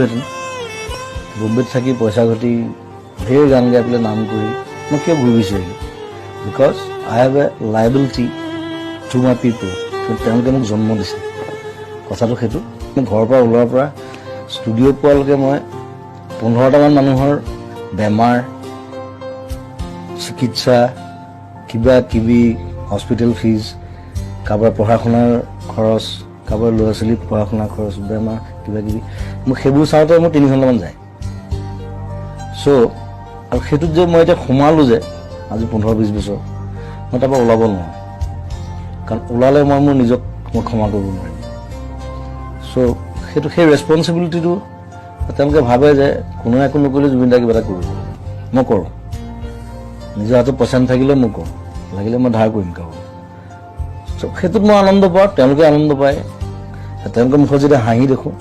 কৰিলোহেঁতেন বম্বেত থাকি পইচা ঘটি ঢেৰ গান গাই পেলাই নাম কৰি মই কিয় ঘূৰি আহিলোঁ because I have a liability to my পিপল তেওঁলোকে মোক জন্ম দিছে কথাটো সেইটো ঘৰৰ পৰা ওলোৱাৰ পৰা ষ্টুডিঅ' পোৱালৈকে মই 15টামান মানুহৰ বেমাৰ চিকিৎসা কিবা কিবি হস্পিটেল ফিজ কাৰোবাৰ পঢ়া শুনাৰ খৰচ কাৰোবাৰ ল'ৰা ছোৱালীৰ পঢ়া শুনাৰ খৰচ বেমাৰ কিবা কিবি মোক সেইবোৰ চাওঁতে মোৰ 3 ঘণ্টামান যায় চ' আৰু সেইটোত যে মই এতিয়া সোমালোঁ যে আজি 15-20 বছৰ মই তাৰপৰা ওলাব নোৱাৰোঁ কাৰণ ওলালে মই মোৰ নিজক মই ক্ষমা কৰিব নোৱাৰিম চ' সেইটো সেই ৰেছপনচিবিলিটিটো তেওঁলোকে ভাবে যে কোনোৱে একো নকৰিলে জুবিন দাই কিবা এটা কৰিব মই কৰোঁ নিজৰ হাতত পইচা নাথাকিলে মই কৰোঁ লাগিলে মই ধাৰ কৰিম কাৰোবাৰ চ' সেইটোত মই আনন্দ পাওঁ তেওঁলোকে আনন্দ পায় তেওঁলোকৰ মুখত যেতিয়া হাঁহি দেখোঁ